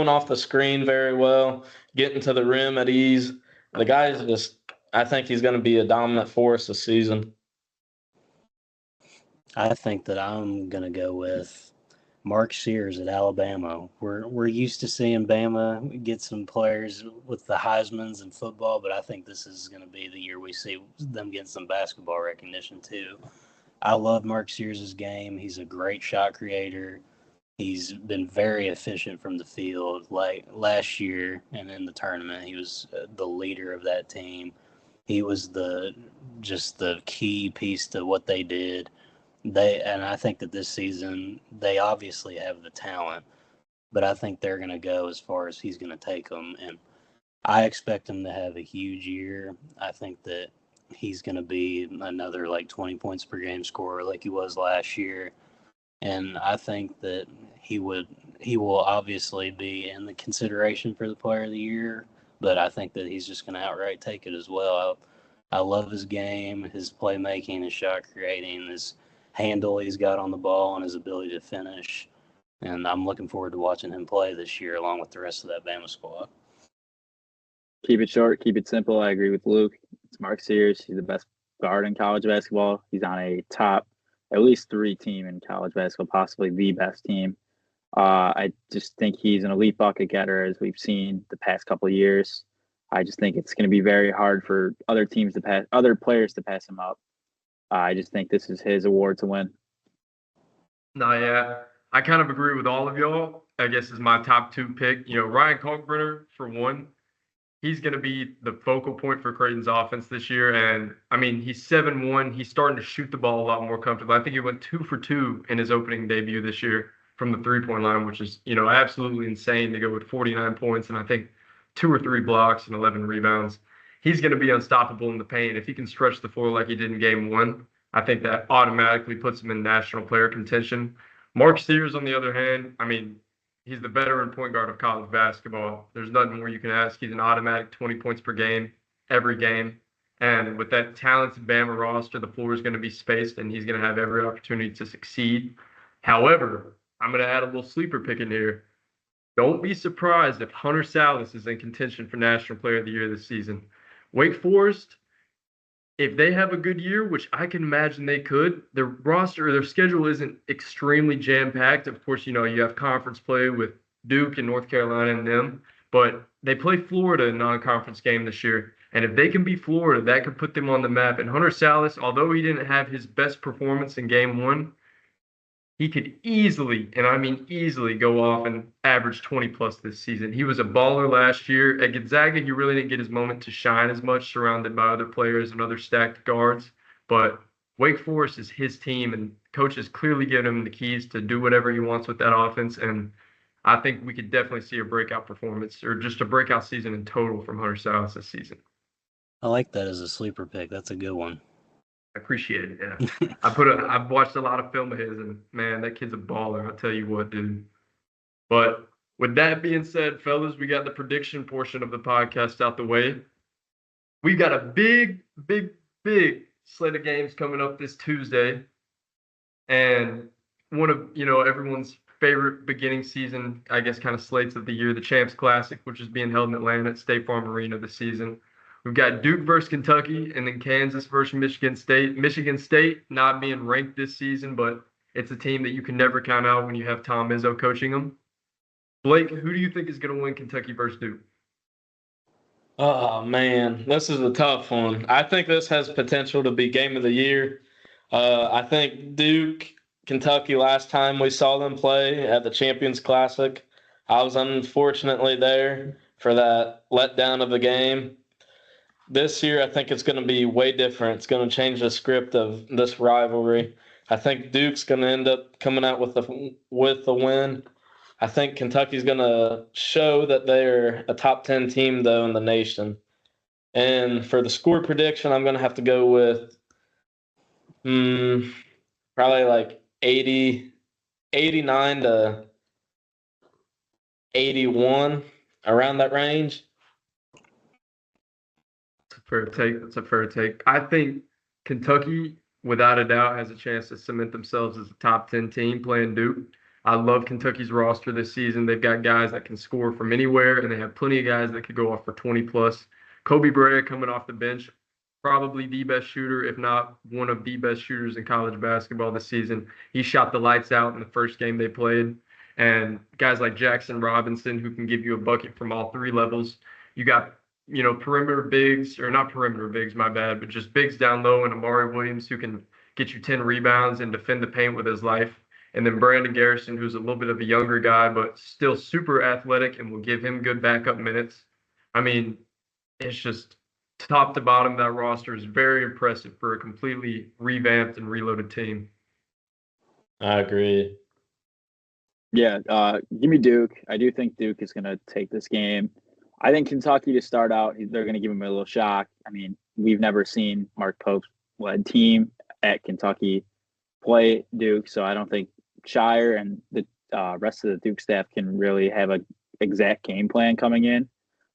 off the screen very well, getting to the rim at ease. The guy's just – I think he's going to be a dominant force this season. I think that I'm going to go with Mark Sears at Alabama. We're used to seeing Bama get some players with the Heismans in football, but I think this is going to be the year we see them getting some basketball recognition too. I love Mark Sears' game. He's a great shot creator. He's been very efficient from the field. Like last year and in the tournament, he was the leader of that team. He was the key piece to what they did. And I think that this season they obviously have the talent, but I think they're going to go as far as he's going to take them. And I expect him to have a huge year. I think that he's going to be another 20 points per game scorer like he was last year. And I think that he will obviously be in the consideration for the Player of the Year, but I think that he's just going to outright take it as well. I love his game, his playmaking, his shot creating, his handle he's got on the ball, and his ability to finish. And I'm looking forward to watching him play this year along with the rest of that Bama squad. Keep it short, keep it simple. I agree with Luke. It's Mark Sears. He's the best guard in college basketball. He's on a top at least 3 team in college basketball, possibly the best team. I just think he's an elite bucket getter, as we've seen the past couple of years. I just think it's going to be very hard for other players to pass him up. I just think this is his award to win. No, yeah. I kind of agree with all of y'all. I guess is my top 2 pick. Ryan Kalkbrenner, for one, he's going to be the focal point for Creighton's offense this year. And, I mean, he's 7'1". He's starting to shoot the ball a lot more comfortably. I think he went 2 for 2 in his opening debut this year from the three-point line, which is, absolutely insane to go with 49 points and I think 2 or 3 blocks and 11 rebounds. He's going to be unstoppable in the paint. If he can stretch the floor like he did in Game 1, I think that automatically puts him in national player contention. Mark Sears, on the other hand, I mean, he's the veteran point guard of college basketball. There's nothing more you can ask. He's an automatic 20 points per game, every game. And with that talented Bama roster, the floor is going to be spaced, and he's going to have every opportunity to succeed. However, I'm going to add a little sleeper pick in here. Don't be surprised if Hunter Salas is in contention for National Player of the Year this season. Wake Forest, if they have a good year, which I can imagine they could, their roster, their schedule isn't extremely jam-packed. Of course, you have conference play with Duke and North Carolina and them, but they play Florida in a non-conference game this year. And if they can beat Florida, that could put them on the map. And Hunter Salas, although he didn't have his best performance in Game 1, he could easily, and I mean easily, go off and average 20-plus this season. He was a baller last year. At Gonzaga, he really didn't get his moment to shine as much, surrounded by other players and other stacked guards. But Wake Forest is his team, and coaches clearly give him the keys to do whatever he wants with that offense. And I think we could definitely see a breakout performance, or just a breakout season in total from Hunter Salas this season. I like that as a sleeper pick. That's a good one. I appreciate it, yeah. I've watched a lot of film of his, and man, that kid's a baller. I'll tell you what, dude. But with that being said, fellas, we got the prediction portion of the podcast out the way. We got a big slate of games coming up this Tuesday, and one of everyone's favorite beginning season, I guess, kind of slates of the year, the Champs Classic, which is being held in Atlanta at State Farm Arena this season. We've got Duke versus Kentucky, and then Kansas versus Michigan State. Michigan State not being ranked this season, but it's a team that you can never count out when you have Tom Izzo coaching them. Blake, who do you think is going to win Kentucky versus Duke? Oh man, this is a tough one. I think this has potential to be game of the year. I think Duke, Kentucky. Last time we saw them play at the Champions Classic, I was unfortunately there for that letdown of the game. This year, I think it's going to be way different. It's going to change the script of this rivalry. I think Duke's going to end up coming out with the win. I think Kentucky's going to show that they're a top 10 team, though, in the nation. And for the score prediction, I'm going to have to go with probably like 89 to 81, around that range. That's a fair take. That's a fair take. I think Kentucky, without a doubt, has a chance to cement themselves as a top 10 team playing Duke. I love Kentucky's roster this season. They've got guys that can score from anywhere, and they have plenty of guys that could go off for 20 plus. Kobe Bryant coming off the bench, probably the best shooter, if not one of the best shooters in college basketball this season. He shot the lights out in the first game they played. And guys like Jackson Robinson, who can give you a bucket from all three levels. You got, perimeter bigs, or not perimeter bigs, my bad, but just bigs down low, and Amari Williams, who can get you 10 rebounds and defend the paint with his life. And then Brandon Garrison, who's a little bit of a younger guy, but still super athletic and will give him good backup minutes. I mean, it's just top to bottom, that roster is very impressive for a completely revamped and reloaded team. I agree. Yeah, give me Duke. I do think Duke is going to take this game. I think Kentucky to start out, they're going to give him a little shock. I mean, we've never seen Mark Pope's led team at Kentucky play Duke, so I don't think Shire and the rest of the Duke staff can really have an exact game plan coming in.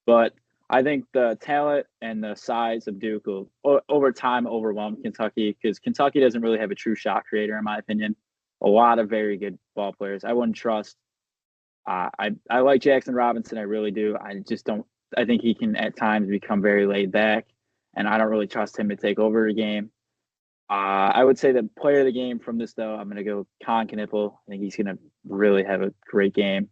But I think the talent and the size of Duke will, over time, overwhelm Kentucky, because Kentucky doesn't really have a true shot creator, in my opinion. A lot of very good ball players. I wouldn't trust. I like Jackson Robinson. I really do. I just don't. I think he can at times become very laid back, and I don't really trust him to take over a game. I would say the player of the game from this, though, I'm going to go Con Knipple. I think he's going to really have a great game.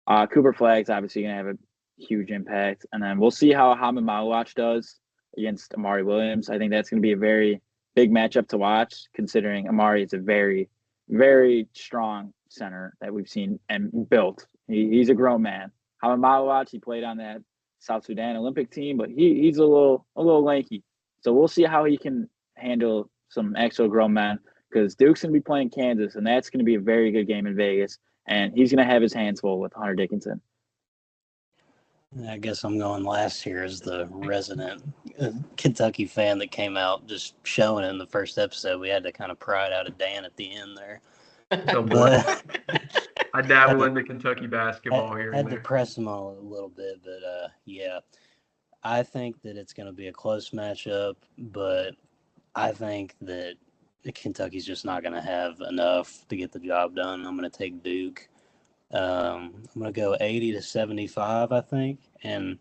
Cooper Flagg's obviously going to have a huge impact. And then we'll see how Hamid Malawach does against Amari Williams. I think that's going to be a very big matchup to watch, considering Amari is a very, very strong center that we've seen and built. He's a grown man. Hamid Malawach, he played on that South Sudan Olympic team, but he's a little lanky. So we'll see how he can handle some actual grown men, because Duke's going to be playing Kansas, and that's going to be a very good game in Vegas, and he's going to have his hands full with Hunter Dickinson. I guess I'm going last here as the resident Kentucky fan that came out just showing it in the first episode. We had to kind of pry it out of Dan at the end there. But I dabble into Kentucky basketball here. I had to press him on a little bit, but yeah, I think that it's going to be a close matchup, but I think that Kentucky's just not going to have enough to get the job done. I'm going to take Duke. I'm going to go 80 to 75, I think. And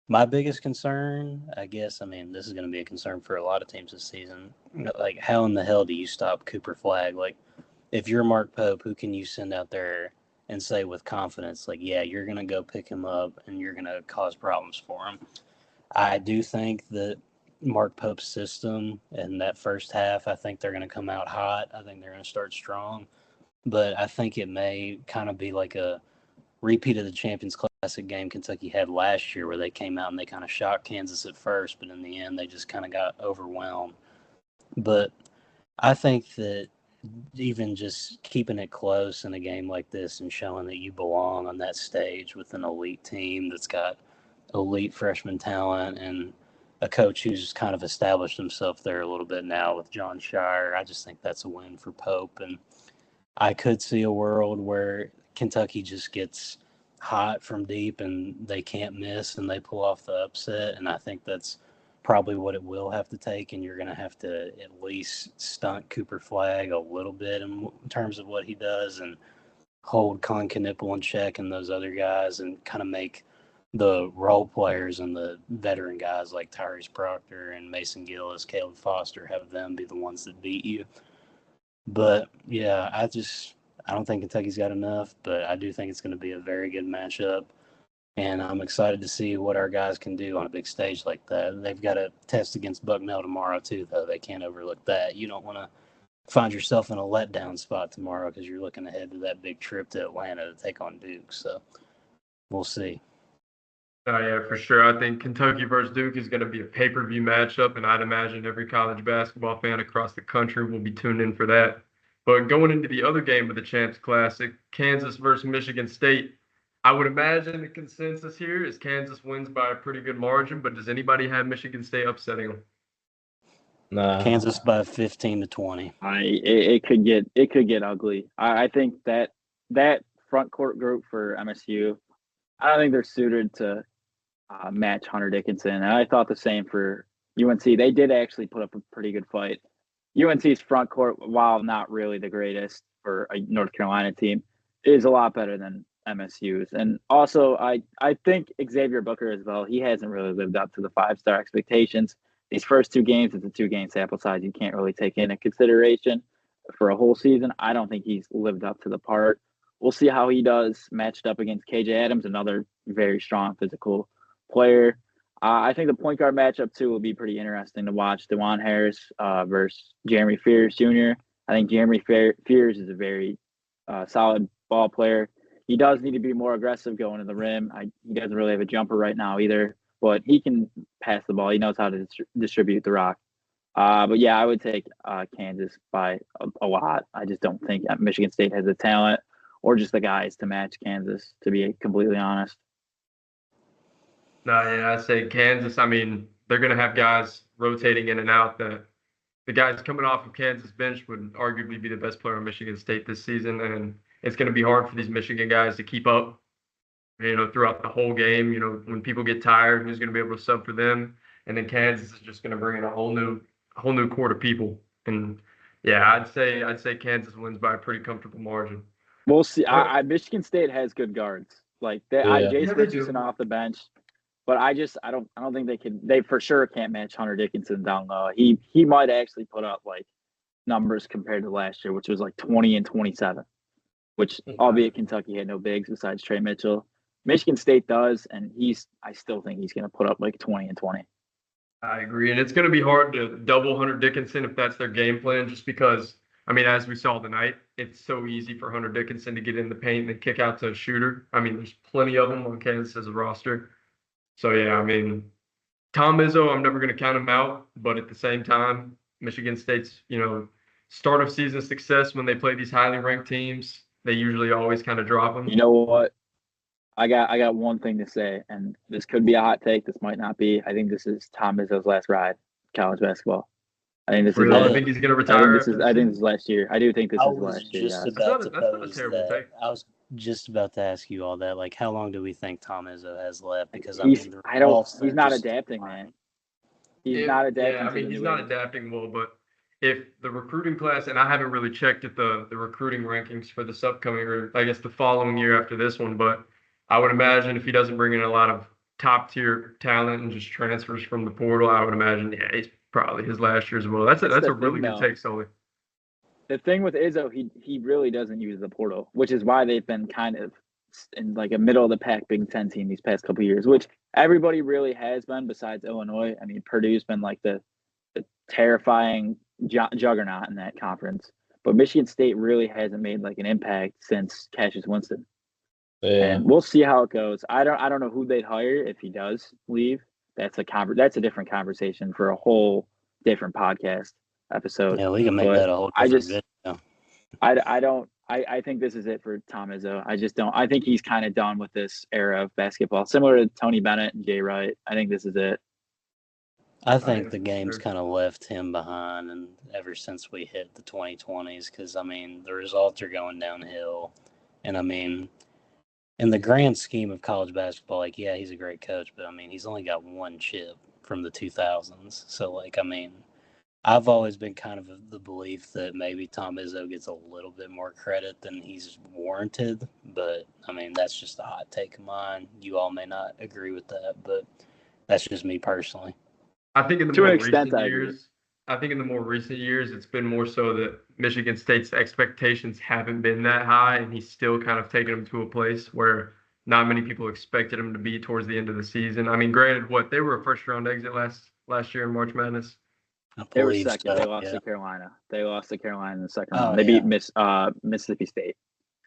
my biggest concern, I guess, this is going to be a concern for a lot of teams this season. Like, how in the hell do you stop Cooper Flagg? Like, if you're Mark Pope, who can you send out there and say with confidence, like, yeah, you're going to go pick him up and you're going to cause problems for him? I do think that Mark Pope's system in that first half, I think they're going to come out hot. I think they're going to start strong. But I think it may kind of be like a repeat of the Champions Classic game Kentucky had last year, where they came out and they kind of shocked Kansas at first, but in the end they just kind of got overwhelmed. But I think that even just keeping it close in a game like this and showing that you belong on that stage with an elite team that's got elite freshman talent and a coach who's kind of established himself there a little bit now with John Shire, I just think that's a win for Pope. And I could see a world where Kentucky just gets hot from deep and they can't miss and they pull off the upset. And I think that's probably what it will have to take. And you're going to have to at least stunt Cooper Flagg a little bit in terms of what he does and hold Con Knipple in check and those other guys and kind of make the role players and the veteran guys like Tyrese Proctor and Mason Gillis, Caleb Foster, have them be the ones that beat you. But yeah, I don't think Kentucky's got enough, but I do think it's going to be a very good matchup. And I'm excited to see what our guys can do on a big stage like that. They've got a test against Bucknell tomorrow, too, though. They can't overlook that. You don't want to find yourself in a letdown spot tomorrow because you're looking ahead to that big trip to Atlanta to take on Duke. So we'll see. Yeah, for sure. I think Kentucky versus Duke is going to be a pay-per-view matchup, and I'd imagine every college basketball fan across the country will be tuned in for that. But going into the other game of the Champs Classic, Kansas versus Michigan State, I would imagine the consensus here is Kansas wins by a pretty good margin, but does anybody have Michigan State upsetting them? Nah. Kansas by 15 to 20. It could get ugly. I think that front court group for MSU, I don't think they're suited to match Hunter Dickinson. And I thought the same for UNC. They did actually put up a pretty good fight. UNC's front court, while not really the greatest for a North Carolina team, is a lot better than MSU's. And also, I think Xavier Booker as well, he hasn't really lived up to the 5-star expectations. These first 2 games, it's a 2-game sample size you can't really take into consideration for a whole season. I don't think he's lived up to the part. We'll see how he does matched up against KJ Adams, another very strong physical player. I think the point guard matchup, too, will be pretty interesting to watch. DeJuan Harris versus Jeremy Fears Jr. I think Jeremy Fears is a very solid ball player. He does need to be more aggressive going to the rim. He doesn't really have a jumper right now either, but he can pass the ball. He knows how to distribute the rock. But, yeah, I would take Kansas by a lot. I just don't think Michigan State has the talent or just the guys to match Kansas, to be completely honest. No, yeah, I say Kansas. I mean, they're going to have guys rotating in and out. The guys coming off of Kansas bench would arguably be the best player on Michigan State this season, and it's going to be hard for these Michigan guys to keep up, throughout the whole game. When people get tired, who's going to be able to sub for them? And then Kansas is just going to bring in a whole new court of people. And yeah, I'd say Kansas wins by a pretty comfortable margin. We'll see. Michigan State has good guards. Like Jace Richardson off the bench. But I don't think they can. They for sure can't match Hunter Dickinson down low. He might actually put up like numbers compared to last year, which was like 20 and 27. Which, albeit Kentucky had no bigs besides Trey Mitchell, Michigan State does, and I still think he's going to put up like 20 and 20. I agree, and it's going to be hard to double Hunter Dickinson if that's their game plan, just because. I mean, as we saw tonight, it's so easy for Hunter Dickinson to get in the paint and kick out to a shooter. I mean, there's plenty of them on Kansas as a roster. So, yeah, I mean, Tom Izzo, I'm never going to count him out. But at the same time, Michigan State's, start of season success when they play these highly ranked teams, they usually always kind of drop them. You know what? I got one thing to say, and this could be a hot take. This might not be. I think this is Tom Izzo's last ride in college basketball. I think this is. I think he's going to retire. I think this is last year. I do think this is last year. That's not a terrible take. I was just about to ask you all that. Like, how long do we think Tom Izzo has left? Because he's not adapting, man. He's not adapting. Yeah, I mean, he's not adapting well. But if the recruiting class, and I haven't really checked at the recruiting rankings for this upcoming, or I guess the following year after this one, but I would imagine if he doesn't bring in a lot of top tier talent and just transfers from the portal, I would imagine, he's probably his last year as well. That's a really good take, Sully. The thing with Izzo, he really doesn't use the portal, which is why they've been kind of in like a middle of the pack Big Ten team these past couple of years, which everybody really has been besides Illinois. I mean, Purdue's been like the terrifying juggernaut in that conference, but Michigan State really hasn't made like an impact since Cassius Winston. Yeah. And we'll see how it goes. I don't know who they'd hire if he does leave. That's a different conversation for a whole different podcast episode. Yeah, we can make that a whole different video. I think this is it for Tom Izzo. I think he's kind of done with this era of basketball, similar to Tony Bennett and Jay Wright. I think this is it. I think the game's kind of left him behind, and ever since we hit the 2020s, because, I mean, the results are going downhill. And, I mean, in the grand scheme of college basketball, like, yeah, he's a great coach, but, I mean, he's only got one chip from the 2000s. So, like, I mean, I've always been kind of the belief that maybe Tom Izzo gets a little bit more credit than he's warranted. But, I mean, that's just a hot take of mine. You all may not agree with that, but that's just me personally. I think in the more recent years, I think in the more recent years, it's been more so that Michigan State's expectations haven't been that high, and he's still kind of taken them to a place where not many people expected him to be towards the end of the season. I mean, granted, they were a first-round exit last year in March Madness. They were second. So, they lost yeah. to Carolina. They lost to Carolina in the second Oh, round. They yeah. beat Mississippi State.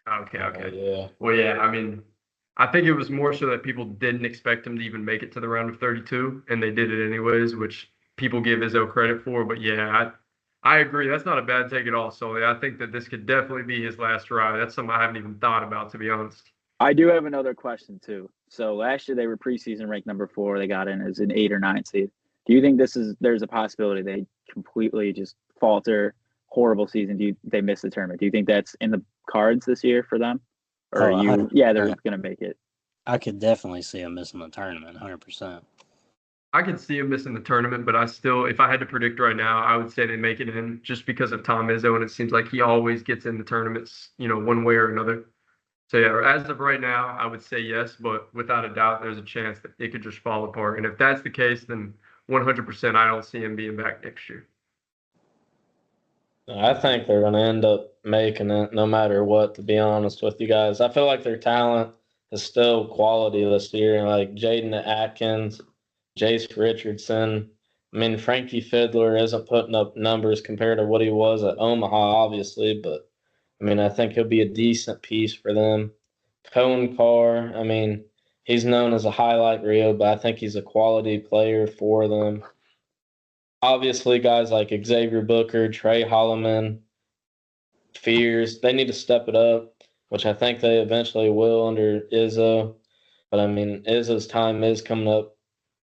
Okay. Yeah. Well, yeah, I mean, I think it was more so that people didn't expect him to even make it to the round of 32, and they did it anyways, which people give Izzo credit for. But yeah, I agree. That's not a bad take at all, Sully. I think that this could definitely be his last ride. That's something I haven't even thought about, to be honest. I do have another question too. So last year they were preseason ranked number 4. They got in as an 8 or 9 seed. Do you think there's a possibility they completely just falter, horrible season? They miss the tournament? Do you think that's in the cards this year for them? Or they're going to make it? I could definitely see them missing the tournament, 100%. I could see him missing the tournament, but if I had to predict right now, I would say they make it in just because of Tom Izzo, and it seems like he always gets in the tournaments, one way or another. So yeah, as of right now, I would say yes, but without a doubt, there's a chance that it could just fall apart. And if that's the case, then 100% I don't see him being back next year. I think they're going to end up making it no matter what, to be honest with you guys. I feel like their talent is still quality this year. Like Jaden Atkins, Jace Richardson. I mean, Frankie Fiddler isn't putting up numbers compared to what he was at Omaha, obviously, but I mean, I think he'll be a decent piece for them. Cone Carr, I mean, he's known as a highlight reel, but I think he's a quality player for them. Obviously, guys like Xavier Booker, Trey Holloman, Fears, they need to step it up, which I think they eventually will under Izzo. But, I mean, Izzo's time is coming up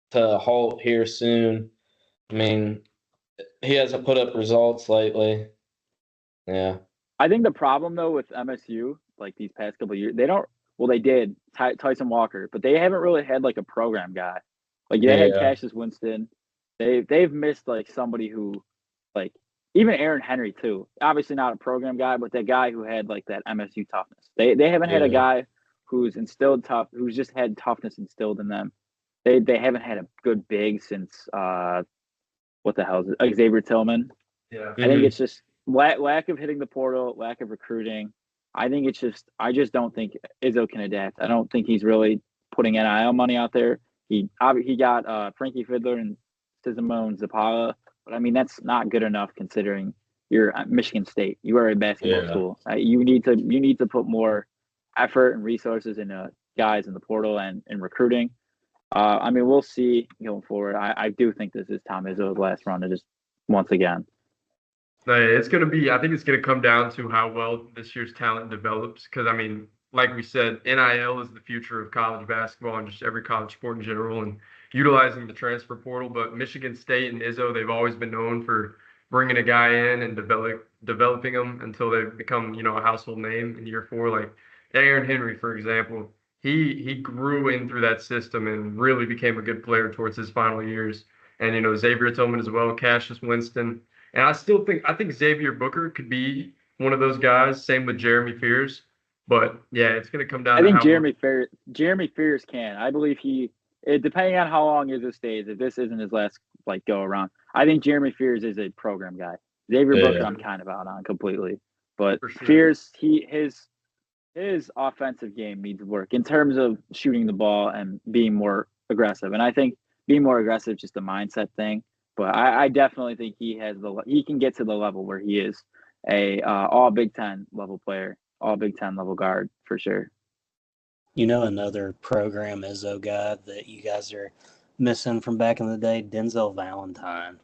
to a halt here soon. I mean, he hasn't put up results lately. Yeah. I think the problem, though, with MSU, like these past couple of years, they did, Tyson Walker, but they haven't really had, like, a program guy. Like, they had Cassius Winston. They've missed, like, somebody who, like, even Aaron Henry, too. Obviously not a program guy, but that guy who had, like, that MSU toughness. They haven't had a guy who's just had toughness instilled in them. They haven't had a good big since, what the hell is it? Xavier Tillman. Yeah. I think it's just lack of hitting the portal, lack of recruiting. I just don't think Izzo can adapt. I don't think he's really putting NIL money out there. He got Frankie Fiddler and Simone Zapala, but I mean that's not good enough considering you're at Michigan State. You are a basketball school. You need to put more effort and resources into guys in the portal and in recruiting. I mean, we'll see going forward. I do think this is Tom Izzo's last run to just once again. It's going to be, I think it's going to come down to how well this year's talent develops. Because, I mean, like we said, NIL is the future of college basketball and just every college sport in general and utilizing the transfer portal. But Michigan State and Izzo, they've always been known for bringing a guy in and developing them until they become, a household name in year 4. Like Aaron Henry, for example, he grew in through that system and really became a good player towards his final years. And, Xavier Tillman as well, Cassius Winston. And I think Xavier Booker could be one of those guys. Same with Jeremy Fears. But yeah, it's going to come down. I think Jeremy Fears can. I believe depending on how long Izzo stays, if this isn't his last go around, I think Jeremy Fears is a program guy. Xavier Booker, I'm kind of out on completely. But sure. Fears, his offensive game needs work in terms of shooting the ball and being more aggressive. And I think being more aggressive is just a mindset thing. But I definitely think he can get to the level where he is a all Big Ten level player, all Big Ten level guard for sure. Another program Izzo guy that you guys are missing from back in the day, Denzel Valentine.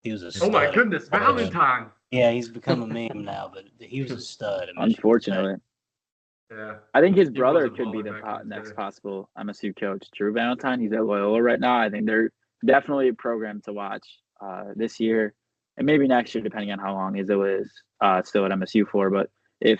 He was a stud. Oh my goodness, Valentine. Yeah, he's become a meme now, but he was a stud. Unfortunately. Yeah. I think his brother could be the next possible MSU coach, Drew Valentine. He's at Loyola right now. I think they're definitely a program to watch this year and maybe next year, depending on how long Izzo is still at MSU for. But if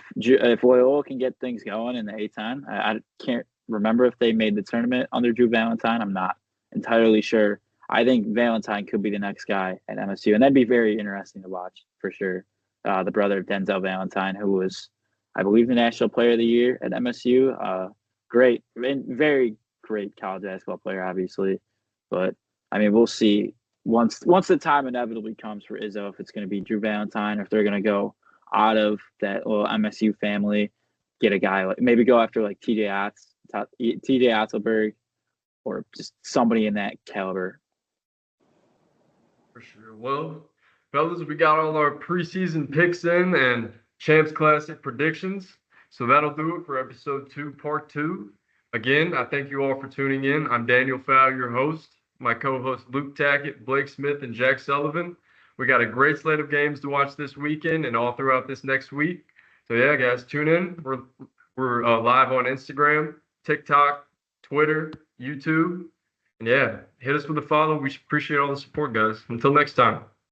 Loyola can get things going in the A-10, I can't remember if they made the tournament under Drew Valentine. I'm not entirely sure. I think Valentine could be the next guy at MSU, and that'd be very interesting to watch for sure. The brother of Denzel Valentine, who was, I believe, the National Player of the Year at MSU. Very great college basketball player, obviously. But I mean, we'll see once the time inevitably comes for Izzo, if it's going to be Drew Valentine, or if they're going to go out of that little MSU family, get a guy like maybe go after like TJ Otzelberg, or just somebody in that caliber. For sure. Well, fellas, we got all our preseason picks in and Champs Classic predictions. So that'll do it for episode 2, part 2. Again, I thank you all for tuning in. I'm Daniel Fowl, your host. My co-hosts Luke Tackett, Blake Smith, and Jack Sullivan. We got a great slate of games to watch this weekend and all throughout this next week. So yeah, guys, tune in. We're live on Instagram, TikTok, Twitter, YouTube. And yeah, hit us with a follow. We appreciate all the support, guys. Until next time.